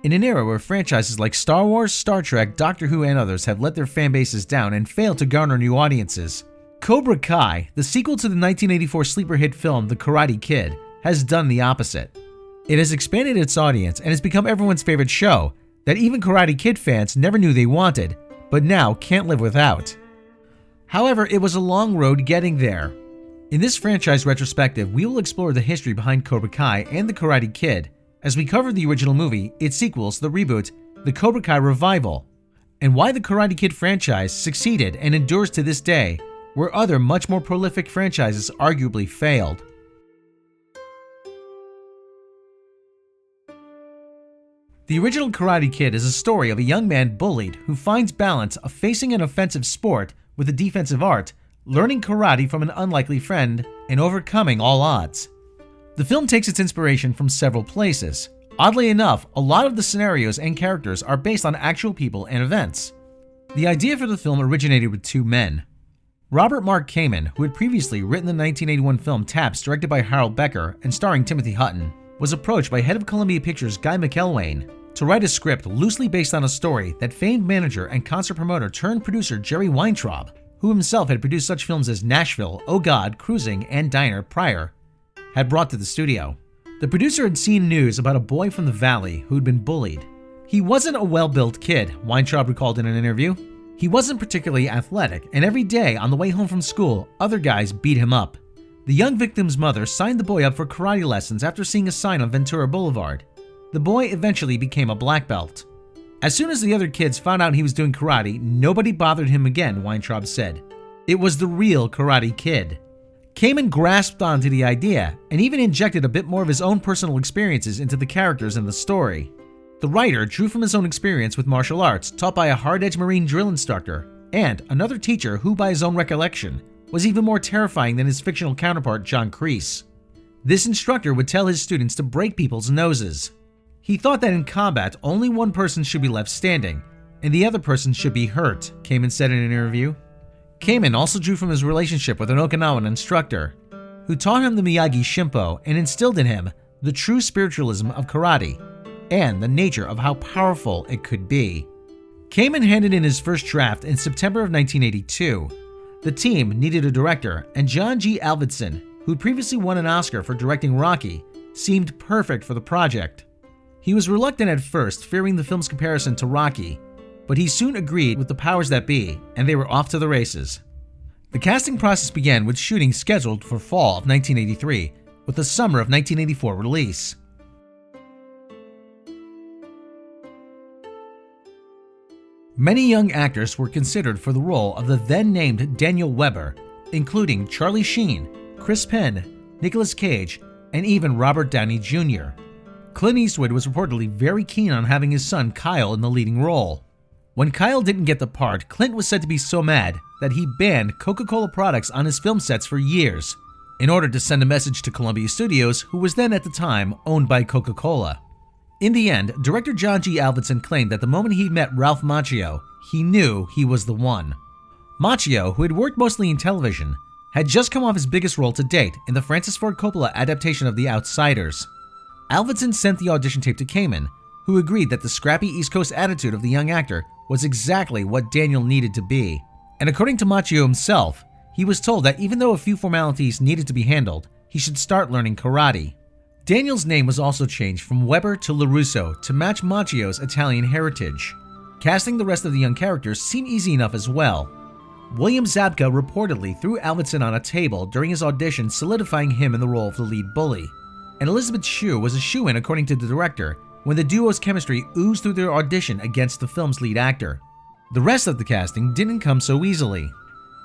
In an era where franchises like Star Wars, Star Trek, Doctor Who, and others have let their fan bases down and failed to garner new audiences, Cobra Kai, the sequel to the 1984 sleeper hit film The Karate Kid, has done the opposite. It has expanded its audience and has become everyone's favorite show that even Karate Kid fans never knew they wanted, but now can't live without. However, it was a long road getting there. In this franchise retrospective, we will explore the history behind Cobra Kai and The Karate Kid, as we cover the original movie, its sequels, the reboot, the Cobra Kai revival, and why the Karate Kid franchise succeeded and endures to this day, where other much more prolific franchises arguably failed. The original Karate Kid is a story of a young man bullied who finds balance of facing an offensive sport with a defensive art, learning karate from an unlikely friend, and overcoming all odds. The film takes its inspiration from several places. Oddly enough, a lot of the scenarios and characters are based on actual people and events. The idea for the film originated with two men. Robert Mark Kamen, who had previously written the 1981 film Taps, directed by Harold Becker and starring Timothy Hutton, was approached by head of Columbia Pictures Guy McElwain to write a script loosely based on a story that famed manager and concert promoter turned producer Jerry Weintraub, who himself had produced such films as Nashville, Oh God, Cruising, and Diner prior, had brought to the studio. The producer had seen news about a boy from the valley who had been bullied. He wasn't a well-built kid, Weintraub recalled in an interview. He wasn't particularly athletic, and every day on the way home from school, other guys beat him up. The young victim's mother signed the boy up for karate lessons after seeing a sign on Ventura Boulevard. The boy eventually became a black belt. As soon as the other kids found out he was doing karate, nobody bothered him again, Weintraub said. It was the real Karate Kid. Kamen grasped onto the idea and even injected a bit more of his own personal experiences into the characters and the story. The writer drew from his own experience with martial arts taught by a hard-edged Marine drill instructor and another teacher who, by his own recollection, was even more terrifying than his fictional counterpart John Kreese. This instructor would tell his students to break people's noses. He thought that in combat, only one person should be left standing, and the other person should be hurt, Kamen said in an interview. Kamen also drew from his relationship with an Okinawan instructor, who taught him the Miyagi Shimpo and instilled in him the true spiritualism of karate and the nature of how powerful it could be. Kamen handed in his first draft in September of 1982. The team needed a director, and John G. Avildsen, who'd previously won an Oscar for directing Rocky, seemed perfect for the project. He was reluctant at first, fearing the film's comparison to Rocky, but he soon agreed with the powers that be, and they were off to the races. The casting process began with shooting scheduled for fall of 1983, with the summer of 1984 release. Many young actors were considered for the role of the then-named Daniel Webber, including Charlie Sheen, Chris Penn, Nicolas Cage, and even Robert Downey Jr. Clint Eastwood was reportedly very keen on having his son Kyle in the leading role. When Kyle didn't get the part, Clint was said to be so mad that he banned Coca-Cola products on his film sets for years in order to send a message to Columbia Studios, who was then at the time owned by Coca-Cola. In the end, director John G. Avildsen claimed that the moment he met Ralph Macchio, he knew he was the one. Macchio, who had worked mostly in television, had just come off his biggest role to date in the Francis Ford Coppola adaptation of The Outsiders. Avildsen sent the audition tape to Kamen, who agreed that the scrappy East Coast attitude of the young actor was exactly what Daniel needed to be. And according to Macchio himself, he was told that even though a few formalities needed to be handled, he should start learning karate. Daniel's name was also changed from Weber to LaRusso to match Macchio's Italian heritage. Casting the rest of the young characters seemed easy enough as well. William Zabka reportedly threw Avildsen on a table during his audition, solidifying him in the role of the lead bully. And Elizabeth Shue was a shoo-in according to the director, when the duo's chemistry oozed through their audition against the film's lead actor. The rest of the casting didn't come so easily.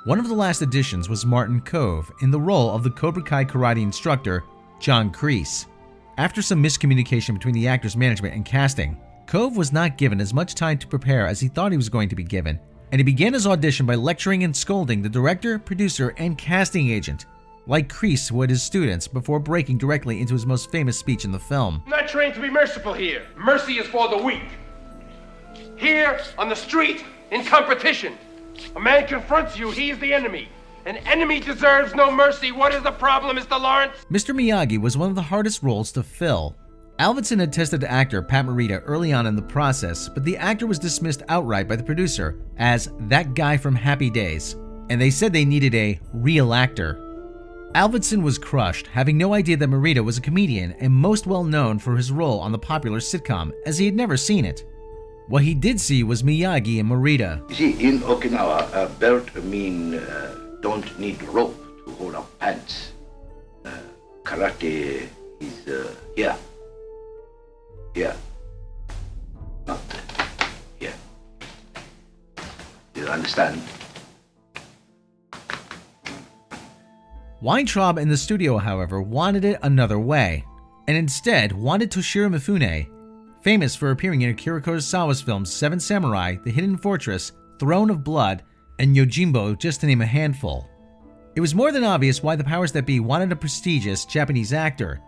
One of the last additions was Martin Kove in the role of the Cobra Kai karate instructor, John Kreese. After some miscommunication between the actor's management and casting, Kove was not given as much time to prepare as he thought he was going to be given, and he began his audition by lecturing and scolding the director, producer, and casting agent, like Kreese would his students, before breaking directly into his most famous speech in the film. I'm not trained to be merciful here. Mercy is for the weak. Here, on the street, in competition, a man confronts you, he is the enemy. An enemy deserves no mercy. What is the problem, Mr. Lawrence? Mr. Miyagi was one of the hardest roles to fill. Alvinson had tested actor Pat Morita early on in the process, but the actor was dismissed outright by the producer as that guy from Happy Days, and they said they needed a real actor. Alvinson was crushed, having no idea that Morita was a comedian and most well known for his role on the popular sitcom, as he had never seen it. What he did see was Miyagi and Morita. You see, in Okinawa, a belt don't need rope to hold up pants. Karate is here. Here. Not here. You understand? Weintraub and the studio, however, wanted it another way, and instead wanted Toshiro Mifune, famous for appearing in Akira Kurosawa's films Seven Samurai, The Hidden Fortress, Throne of Blood, and Yojimbo, just to name a handful. It was more than obvious why the powers that be wanted a prestigious Japanese actor,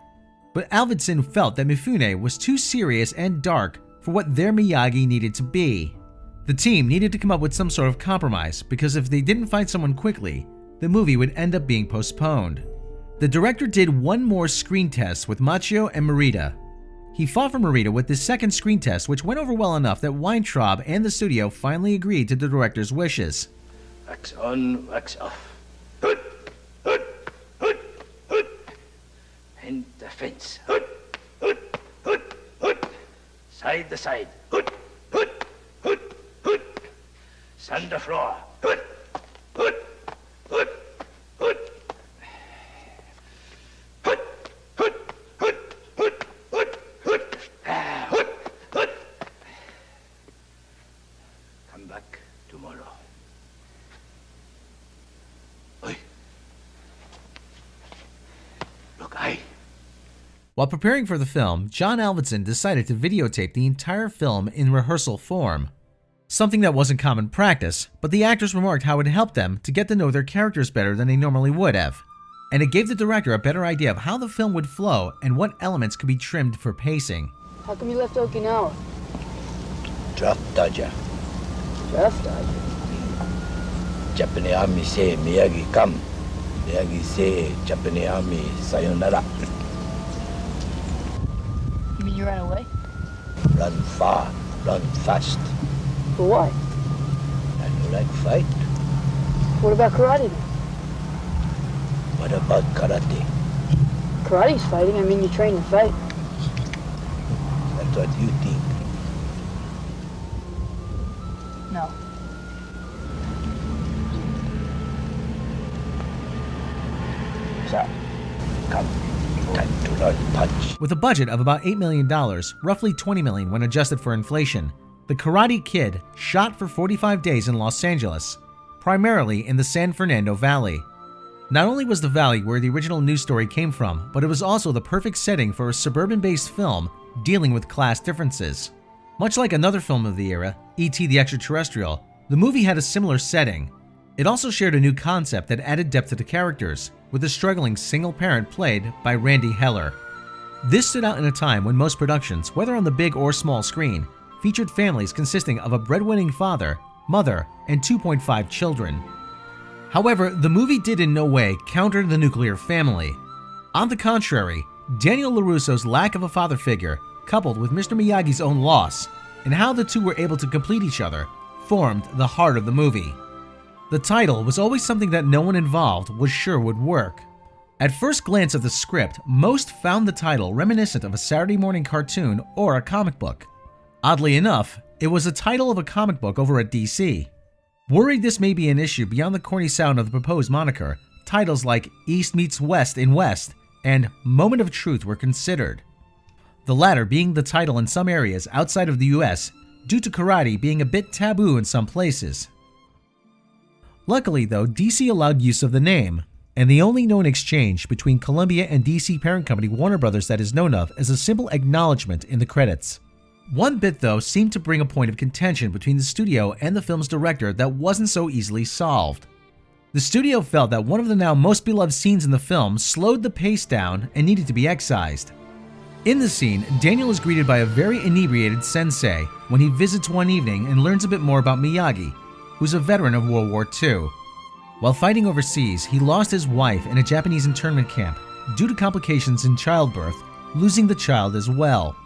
but Alvinson felt that Mifune was too serious and dark for what their Miyagi needed to be. The team needed to come up with some sort of compromise, because if they didn't find someone quickly, the movie would end up being postponed. The director did one more screen test with Machio and Morita. He fought for Morita with this second screen test, which went over well enough that Weintraub and the studio finally agreed to the director's wishes. Wax on, wax off. Hood, hood, hood, hood. And the fence. Hood, hood, hood, hood. Side the side. Hood, hood, hood, hood. Sand the floor. Hood, hood, hood, hood. Hood, hood, hood, hood, hood, hood. Hood, hood. Come back tomorrow. Oi. Look, While preparing for the film, John Alvinson decided to videotape the entire film in rehearsal form. Something that wasn't common practice, but the actors remarked how it helped them to get to know their characters better than they normally would have. And it gave the director a better idea of how the film would flow and what elements could be trimmed for pacing. How come you left Okinawa? Draft dodger. Draft dodger? Japanese army say Miyagi come. Miyagi say Japanese army sayonara. You mean you ran away? Run far, run fast. For what? I don't like fight. What about karate then? What about karate? Karate's fighting. I mean, you train to fight. That's what you think. No. So, come. Time to learn punch. With a budget of about $8 million, roughly $20 million when adjusted for inflation, The Karate Kid shot for 45 days in Los Angeles, primarily in the San Fernando Valley. Not only was the valley where the original news story came from, but it was also the perfect setting for a suburban-based film dealing with class differences. Much like another film of the era, E.T. the Extraterrestrial, the movie had a similar setting. It also shared a new concept that added depth to the characters, with a struggling single parent played by Randy Heller. This stood out in a time when most productions, whether on the big or small screen, featured families consisting of a breadwinning father, mother, and 2.5 children. However, the movie did in no way counter the nuclear family. On the contrary, Daniel LaRusso's lack of a father figure, coupled with Mr. Miyagi's own loss, and how the two were able to complete each other, formed the heart of the movie. The title was always something that no one involved was sure would work. At first glance of the script, most found the title reminiscent of a Saturday morning cartoon or a comic book. Oddly enough, it was a title of a comic book over at DC. Worried this may be an issue beyond the corny sound of the proposed moniker, titles like East Meets West in West and Moment of Truth were considered. The latter being the title in some areas outside of the US due to karate being a bit taboo in some places. Luckily though, DC allowed use of the name, and the only known exchange between Columbia and DC parent company Warner Brothers that is known of is a simple acknowledgement in the credits. One bit though seemed to bring a point of contention between the studio and the film's director that wasn't so easily solved. The studio felt that one of the now most beloved scenes in the film slowed the pace down and needed to be excised. In the scene, Daniel is greeted by a very inebriated sensei when he visits one evening and learns a bit more about Miyagi, who's a veteran of World War II. While fighting overseas, he lost his wife in a Japanese internment camp due to complications in childbirth losing the child as well.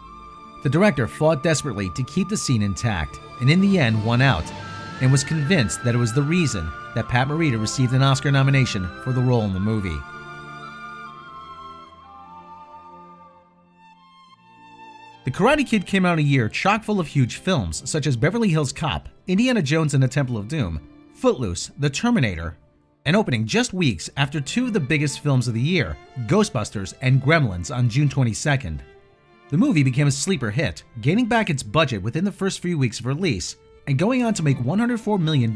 The director fought desperately to keep the scene intact, and in the end won out, and was convinced that it was the reason that Pat Morita received an Oscar nomination for the role in the movie. The Karate Kid came out a year chock full of huge films such as Beverly Hills Cop, Indiana Jones and the Temple of Doom, Footloose, The Terminator, and opening just weeks after two of the biggest films of the year, Ghostbusters and Gremlins, on June 22nd. The movie became a sleeper hit, gaining back its budget within the first few weeks of release, and going on to make $104 million,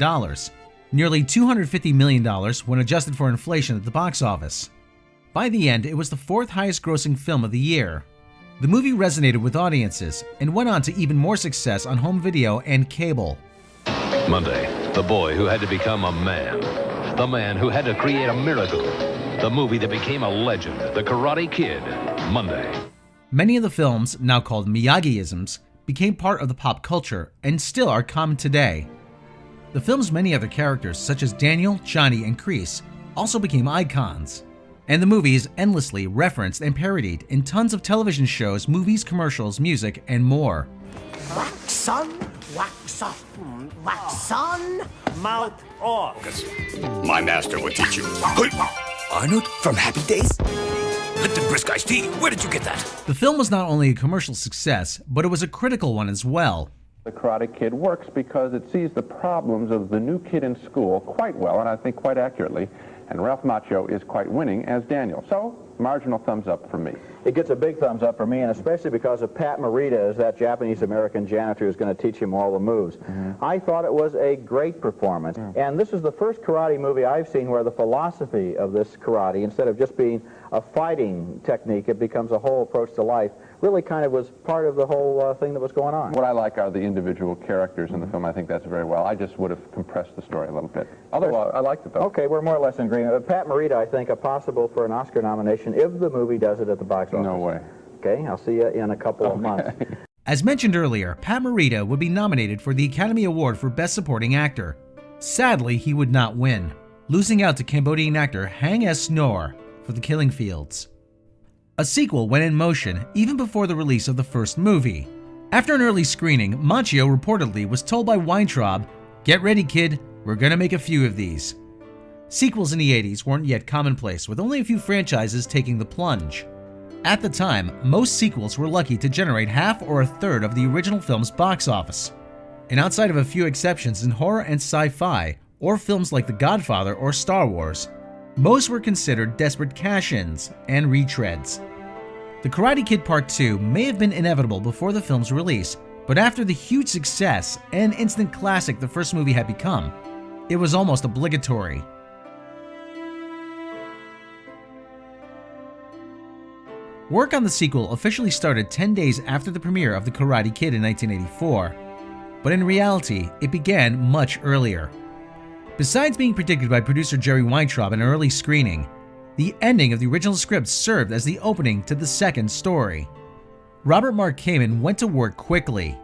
nearly $250 million when adjusted for inflation at the box office. By the end, it was the fourth highest grossing film of the year. The movie resonated with audiences and went on to even more success on home video and cable. Monday, the boy who had to become a man. The man who had to create a miracle. The movie that became a legend, The Karate Kid, Monday. Many of the films, now called Miyagi-isms, became part of the pop culture and still are common today. The film's many other characters, such as Daniel, Johnny, and Kreese, also became icons. And the movie is endlessly referenced and parodied in tons of television shows, movies, commercials, music, and more. Wax on, wax off, wax on, mouth off. My master would teach you. Arnold from Happy Days? Lipton Brisk Iced Tea, where did you get that? The film was not only a commercial success, but it was a critical one as well. The Karate Kid works because it sees the problems of the new kid in school quite well, and I think quite accurately, and Ralph Macchio is quite winning as Daniel. So, marginal thumbs up for me. It gets a big thumbs up for me, and especially because of Pat Morita as that Japanese-American janitor who's going to teach him all the moves. I thought it was a great performance, and this is the first karate movie I've seen where the philosophy of this karate, instead of just being a fighting technique, it becomes a whole approach to life, really kind of was part of the whole thing that was going on. What I like are the individual characters in the film. I think that's very well. I just would have compressed the story a little bit. Although I liked it, though. Okay, we're more or less in agreement. Pat Morita, I think, are possible for an Oscar nomination if the movie does it at the box office. No way. Okay, I'll see you in a couple of months. As mentioned earlier, Pat Morita would be nominated for the Academy Award for Best Supporting Actor. Sadly, he would not win, losing out to Cambodian actor Hang S. Noor for The Killing Fields. A sequel went in motion even before the release of the first movie. After an early screening, Macchio reportedly was told by Weintraub, "Get ready, kid, we're gonna make a few of these." Sequels in the 80s weren't yet commonplace, with only a few franchises taking the plunge. At the time, most sequels were lucky to generate half or a third of the original film's box office. And outside of a few exceptions in horror and sci-fi, or films like The Godfather or Star Wars, most were considered desperate cash-ins and retreads. The Karate Kid Part 2 may have been inevitable before the film's release, but after the huge success and instant classic the first movie had become, it was almost obligatory. Work on the sequel officially started 10 days after the premiere of The Karate Kid in 1984, but in reality, it began much earlier. Besides being predicted by producer Jerry Weintraub in an early screening, the ending of the original script served as the opening to the second story. Robert Mark Kamen went to work quickly.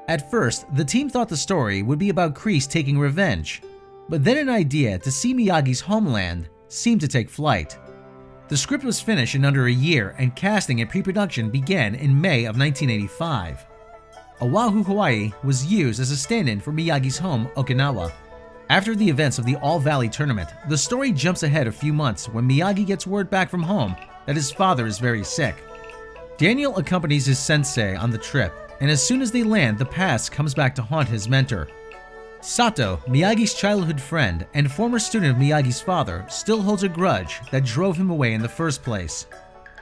At first, the team thought the story would be about Kreese taking revenge, but then an idea to see Miyagi's homeland seemed to take flight. The script was finished in under a year, and casting and pre-production began in May of 1985. Oahu, Hawaii was used as a stand-in for Miyagi's home, Okinawa. After the events of the All-Valley tournament, the story jumps ahead a few months when Miyagi gets word back from home that his father is very sick. Daniel accompanies his sensei on the trip, and as soon as they land, the past comes back to haunt his mentor. Sato, Miyagi's childhood friend and former student of Miyagi's father, still holds a grudge that drove him away in the first place.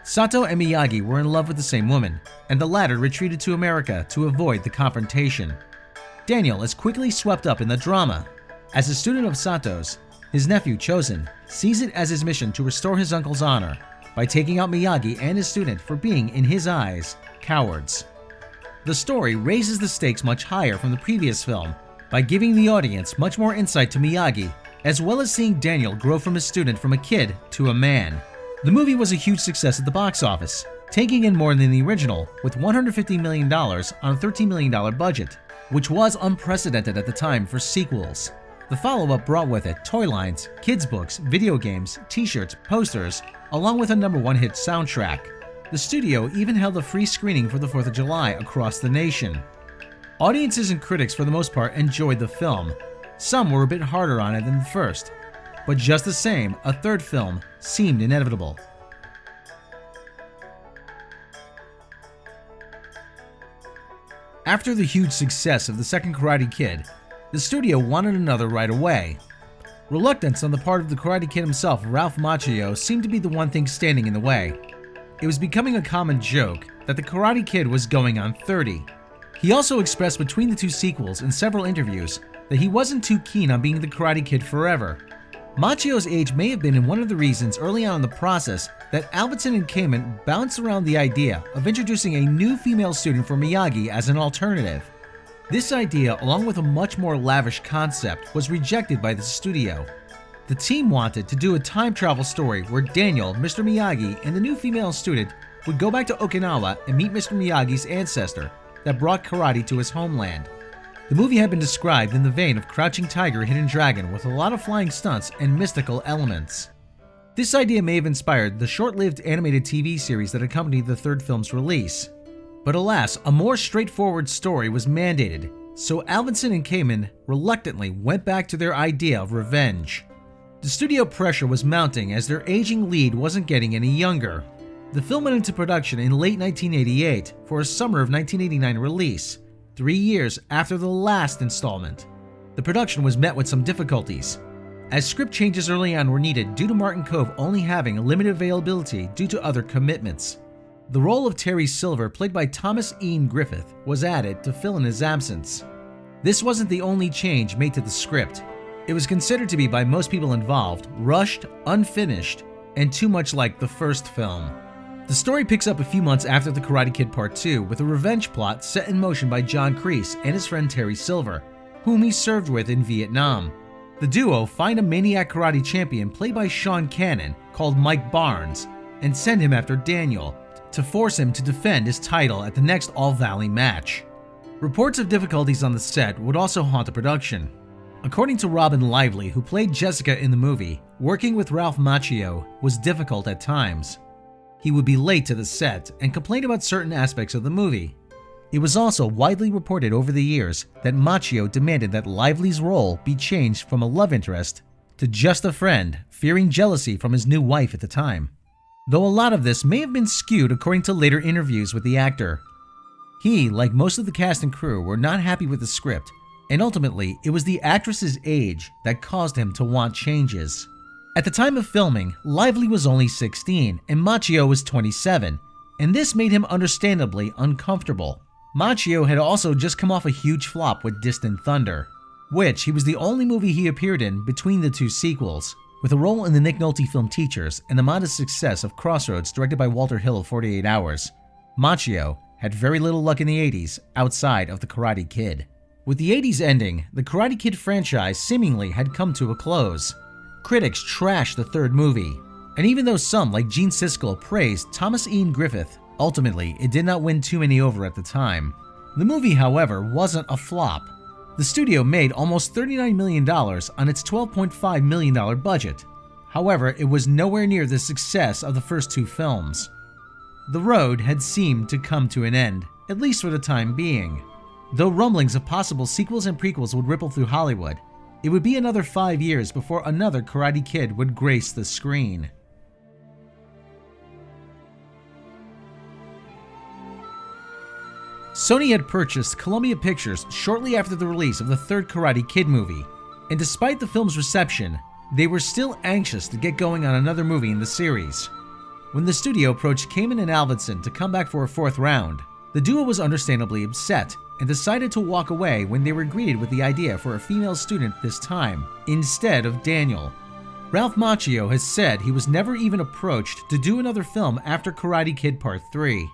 Sato and Miyagi were in love with the same woman, and the latter retreated to America to avoid the confrontation. Daniel is quickly swept up in the drama. As a student of Sato's, his nephew Chosen sees it as his mission to restore his uncle's honor by taking out Miyagi and his student for being, in his eyes, cowards. The story raises the stakes much higher from the previous film by giving the audience much more insight to Miyagi, as well as seeing Daniel grow from a student from a kid to a man. The movie was a huge success at the box office, taking in more than the original with $150 million on a $13 million budget, which was unprecedented at the time for sequels. The follow-up brought with it toy lines, kids' books, video games, t-shirts, posters, along with a #1 hit soundtrack. The studio even held a free screening for the 4th of July across the nation. Audiences and critics for the most part enjoyed the film. Some were a bit harder on it than the first, but just the same, a third film seemed inevitable. After the huge success of the second Karate Kid, the studio wanted another right away. Reluctance on the part of the Karate Kid himself, Ralph Macchio, seemed to be the one thing standing in the way. It was becoming a common joke that the Karate Kid was going on 30. He also expressed between the two sequels in several interviews that he wasn't too keen on being the Karate Kid forever. Macchio's age may have been one of the reasons early on in the process that Alvinson and Kamen bounced around the idea of introducing a new female student for Miyagi as an alternative. This idea, along with a much more lavish concept, was rejected by the studio. The team wanted to do a time travel story where Daniel, Mr. Miyagi, and the new female student would go back to Okinawa and meet Mr. Miyagi's ancestor that brought karate to his homeland. The movie had been described in the vein of Crouching Tiger, Hidden Dragon, with a lot of flying stunts and mystical elements. This idea may have inspired the short-lived animated TV series that accompanied the third film's release. But alas, a more straightforward story was mandated, so Alvinson and Kamen reluctantly went back to their idea of revenge. The studio pressure was mounting as their aging lead wasn't getting any younger. The film went into production in late 1988 for a summer of 1989 release, 3 years after the last installment. The production was met with some difficulties, as script changes early on were needed due to Martin Kove only having a limited availability due to other commitments. The role of Terry Silver, played by Thomas Ian Griffith, was added to fill in his absence. This wasn't the only change made to the script. It was considered to be by most people involved rushed, unfinished, and too much like the first film. The story picks up a few months after The Karate Kid Part 2 with a revenge plot set in motion by John Kreese and his friend Terry Silver, whom he served with in Vietnam. The duo find a maniac karate champion played by Sean Cannon called Mike Barnes and send him after Daniel to force him to defend his title at the next All Valley match. Reports of difficulties on the set would also haunt the production. According to Robin Lively, who played Jessica in the movie, working with Ralph Macchio was difficult at times. He would be late to the set and complain about certain aspects of the movie. It was also widely reported over the years that Macchio demanded that Lively's role be changed from a love interest to just a friend, fearing jealousy from his new wife at the time. Though a lot of this may have been skewed according to later interviews with the actor. He, like most of the cast and crew, were not happy with the script, and ultimately it was the actress's age that caused him to want changes. At the time of filming, Lively was only 16 and Macchio was 27, and this made him understandably uncomfortable. Macchio had also just come off a huge flop with Distant Thunder, which he was the only movie he appeared in between the two sequels, with a role in the Nick Nolte film Teachers and the modest success of Crossroads directed by Walter Hill of 48 Hours. Macchio had very little luck in the 80s outside of The Karate Kid. With the 80s ending, the Karate Kid franchise seemingly had come to a close. Critics trashed the third movie, and even though some, like Gene Siskel, praised Thomas Ian Griffith, ultimately it did not win too many over at the time. The movie, however, wasn't a flop. The studio made almost $39 million on its $12.5 million budget. However, it was nowhere near the success of the first two films. The road had seemed to come to an end, at least for the time being. Though rumblings of possible sequels and prequels would ripple through Hollywood, it would be another 5 years before another Karate Kid would grace the screen. Sony had purchased Columbia Pictures shortly after the release of the third Karate Kid movie, and despite the film's reception, they were still anxious to get going on another movie in the series. When the studio approached Kamen and Alvinson to come back for a fourth round, the duo was understandably upset and decided to walk away when they were greeted with the idea for a female student this time, instead of Daniel. Ralph Macchio has said he was never even approached to do another film after Karate Kid Part 3.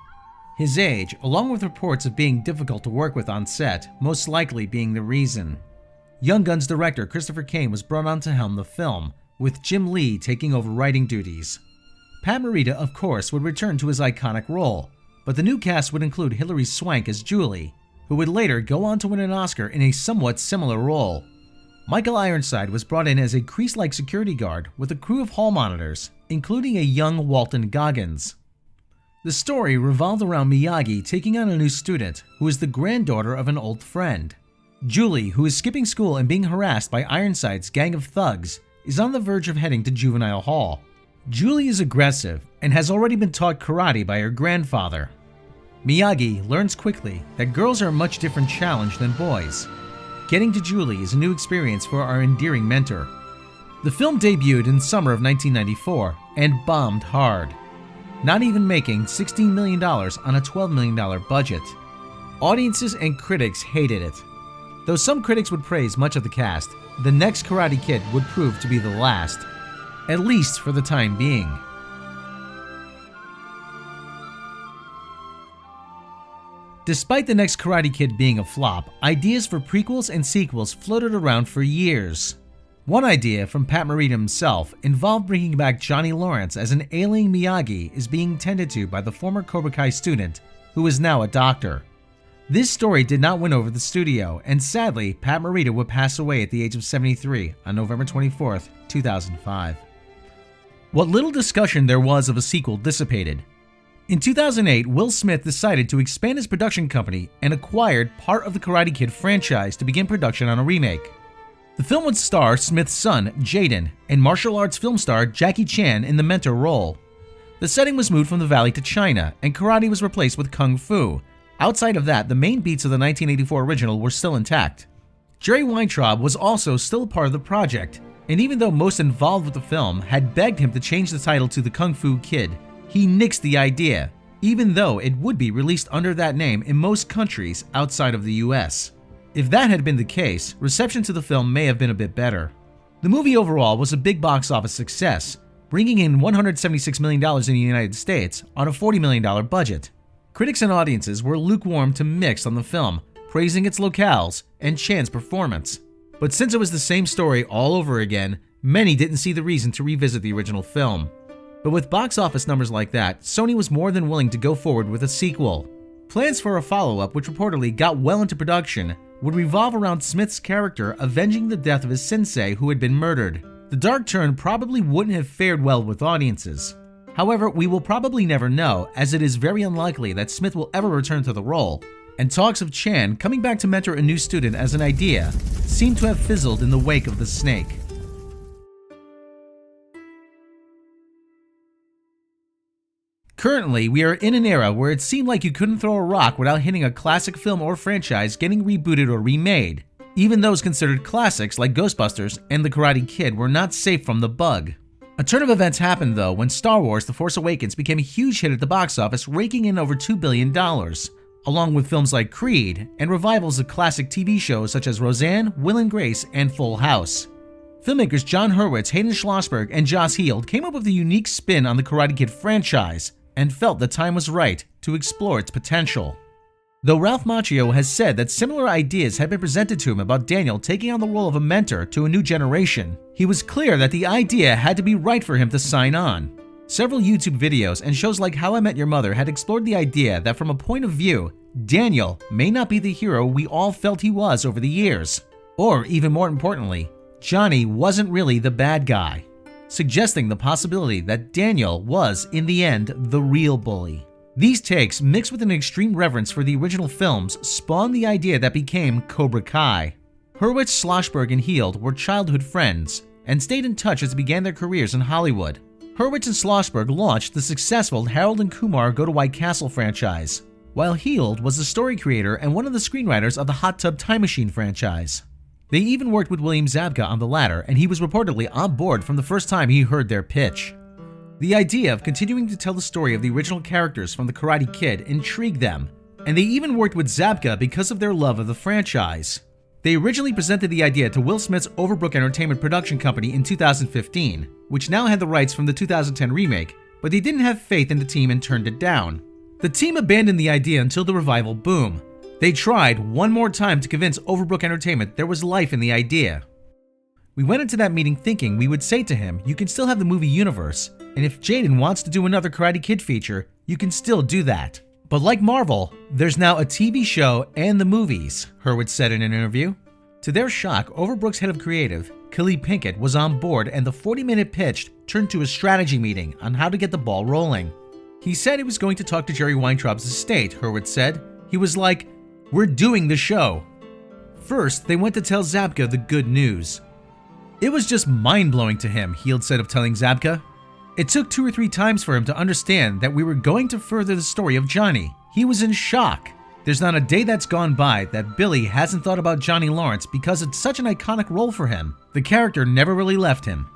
His age, along with reports of being difficult to work with on set, most likely being the reason. Young Guns director Christopher Kane was brought on to helm the film, with Jim Lee taking over writing duties. Pat Morita, of course, would return to his iconic role, but the new cast would include Hilary Swank as Julie, who would later go on to win an Oscar in a somewhat similar role. Michael Ironside was brought in as a Kreese-like security guard with a crew of hall monitors, including a young Walton Goggins. The story revolved around Miyagi taking on a new student who is the granddaughter of an old friend. Julie, who is skipping school and being harassed by Ironside's gang of thugs, is on the verge of heading to juvenile hall. Julie is aggressive and has already been taught karate by her grandfather. Miyagi learns quickly that girls are a much different challenge than boys. Getting to Julie is a new experience for our endearing mentor. The film debuted in summer of 1994 and bombed hard, not even making $16 million on a $12 million budget. Audiences and critics hated it. Though some critics would praise much of the cast, the next Karate Kid would prove to be the last, at least for the time being. Despite the next Karate Kid being a flop, ideas for prequels and sequels floated around for years. One idea from Pat Morita himself involved bringing back Johnny Lawrence as an ailing Miyagi is being tended to by the former Cobra Kai student, who is now a doctor. This story did not win over the studio, and sadly, Pat Morita would pass away at the age of 73 on November 24, 2005. What little discussion there was of a sequel dissipated. In 2008, Will Smith decided to expand his production company and acquired part of the Karate Kid franchise to begin production on a remake. The film would star Smith's son, Jaden, and martial arts film star Jackie Chan in the mentor role. The setting was moved from the Valley to China, and karate was replaced with kung fu. Outside of that, the main beats of the 1984 original were still intact. Jerry Weintraub was also still a part of the project, and even though most involved with the film had begged him to change the title to The Kung Fu Kid, he nixed the idea, even though it would be released under that name in most countries outside of the US. If that had been the case, reception to the film may have been a bit better. The movie overall was a big box office success, bringing in $176 million in the United States on a $40 million budget. Critics and audiences were lukewarm to mixed on the film, praising its locales and Chan's performance. But since it was the same story all over again, many didn't see the reason to revisit the original film. But with box office numbers like that, Sony was more than willing to go forward with a sequel. Plans for a follow-up, which reportedly got well into production, would revolve around Smith's character avenging the death of his sensei who had been murdered. The dark turn probably wouldn't have fared well with audiences. However, we will probably never know, as it is very unlikely that Smith will ever return to the role, and talks of Chan coming back to mentor a new student as an idea seem to have fizzled in the wake of the snake. Currently, we are in an era where it seemed like you couldn't throw a rock without hitting a classic film or franchise getting rebooted or remade. Even those considered classics like Ghostbusters and The Karate Kid were not safe from the bug. A turn of events happened though when Star Wars The Force Awakens became a huge hit at the box office, raking in over $2 billion, along with films like Creed and revivals of classic TV shows such as Roseanne, Will and Grace, and Full House. Filmmakers John Hurwitz, Hayden Schlossberg, and Joss Heald came up with a unique spin on the Karate Kid franchise and felt the time was right to explore its potential. Though Ralph Macchio has said that similar ideas had been presented to him about Daniel taking on the role of a mentor to a new generation, he was clear that the idea had to be right for him to sign on. Several YouTube videos and shows like How I Met Your Mother had explored the idea that from a point of view, Daniel may not be the hero we all felt he was over the years. Or even more importantly, Johnny wasn't really the bad guy, suggesting the possibility that Daniel was, in the end, the real bully. These takes, mixed with an extreme reverence for the original films, spawned the idea that became Cobra Kai. Hurwitz, Schlossberg, and Heald were childhood friends and stayed in touch as they began their careers in Hollywood. Hurwitz and Schlossberg launched the successful Harold and Kumar Go to White Castle franchise, while Heald was the story creator and one of the screenwriters of the Hot Tub Time Machine franchise. They even worked with William Zabka on the latter, and he was reportedly on board from the first time he heard their pitch. The idea of continuing to tell the story of the original characters from The Karate Kid intrigued them, and they even worked with Zabka because of their love of the franchise. They originally presented the idea to Will Smith's Overbrook Entertainment production company in 2015, which now had the rights from the 2010 remake, but they didn't have faith in the team and turned it down. The team abandoned the idea until the revival boom. They tried one more time to convince Overbrook Entertainment there was life in the idea. We went into that meeting thinking we would say to him, you can still have the movie universe, and if Jaden wants to do another Karate Kid feature, you can still do that. But like Marvel, there's now a TV show and the movies, Hurwitz said in an interview. To their shock, Overbrook's head of creative, Kelly Pinkett, was on board, and the 40-minute pitch turned to a strategy meeting on how to get the ball rolling. He said he was going to talk to Jerry Weintraub's estate, Hurwitz said. He was like, "We're doing the show." First, they went to tell Zabka the good news. It was just mind-blowing to him, Heald said of telling Zabka. It took 2 or 3 times for him to understand that we were going to further the story of Johnny. He was in shock. There's not a day that's gone by that Billy hasn't thought about Johnny Lawrence because it's such an iconic role for him. The character never really left him.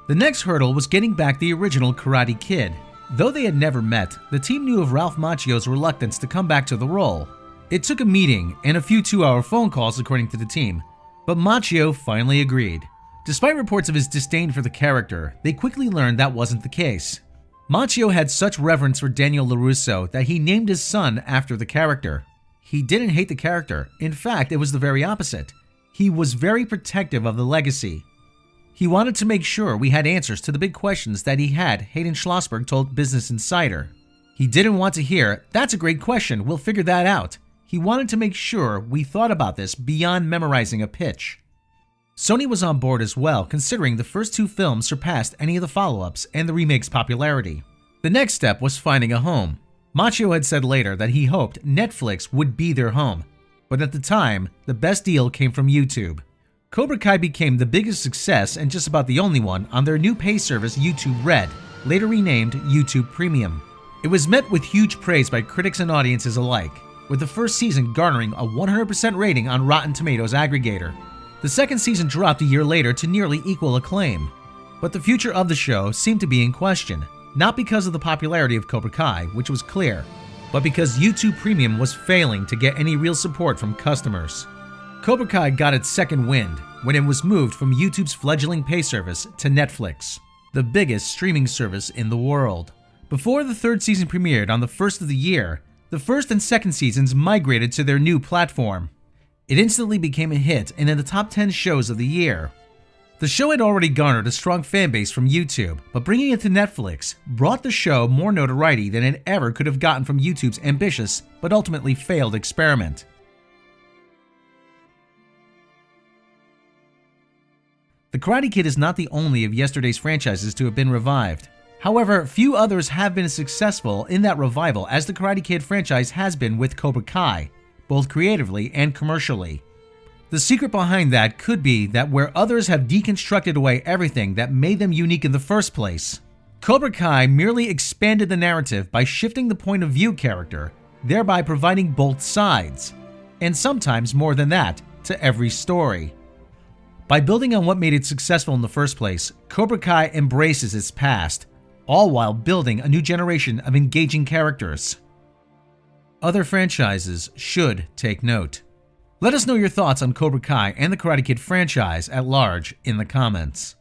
The next hurdle was getting back the original Karate Kid. Though they had never met, the team knew of Ralph Macchio's reluctance to come back to the role. It took a meeting and a few 2-hour phone calls according to the team, but Macchio finally agreed. Despite reports of his disdain for the character, they quickly learned that wasn't the case. Macchio had such reverence for Daniel LaRusso that he named his son after the character. He didn't hate the character. In fact, it was the very opposite. He was very protective of the legacy. He wanted to make sure we had answers to the big questions that he had, Hayden Schlossberg told Business Insider. He didn't want to hear, "That's a great question, we'll figure that out." He wanted to make sure we thought about this beyond memorizing a pitch. Sony was on board as well, considering the first 2 films surpassed any of the follow-ups and the remake's popularity. The next step was finding a home. Macchio had said later that he hoped Netflix would be their home, but at the time, the best deal came from YouTube. Cobra Kai became the biggest success and just about the only one on their new pay service YouTube Red, later renamed YouTube Premium. It was met with huge praise by critics and audiences alike, with the first season garnering a 100% rating on Rotten Tomatoes aggregator. The second season dropped a year later to nearly equal acclaim. But the future of the show seemed to be in question, not because of the popularity of Cobra Kai, which was clear, but because YouTube Premium was failing to get any real support from customers. Cobra Kai got its second wind when it was moved from YouTube's fledgling pay service to Netflix, the biggest streaming service in the world. Before the 3rd season premiered on the 1st of the year, the 1st and 2nd seasons migrated to their new platform. It instantly became a hit and in the top 10 shows of the year. The show had already garnered a strong fanbase from YouTube, but bringing it to Netflix brought the show more notoriety than it ever could have gotten from YouTube's ambitious but ultimately failed experiment. The Karate Kid is not the only of yesterday's franchises to have been revived. However, few others have been as successful in that revival as the Karate Kid franchise has been with Cobra Kai, both creatively and commercially. The secret behind that could be that where others have deconstructed away everything that made them unique in the first place, Cobra Kai merely expanded the narrative by shifting the point of view character, thereby providing both sides, and sometimes more than that, to every story. By building on what made it successful in the first place, Cobra Kai embraces its past, all while building a new generation of engaging characters. Other franchises should take note. Let us know your thoughts on Cobra Kai and the Karate Kid franchise at large in the comments.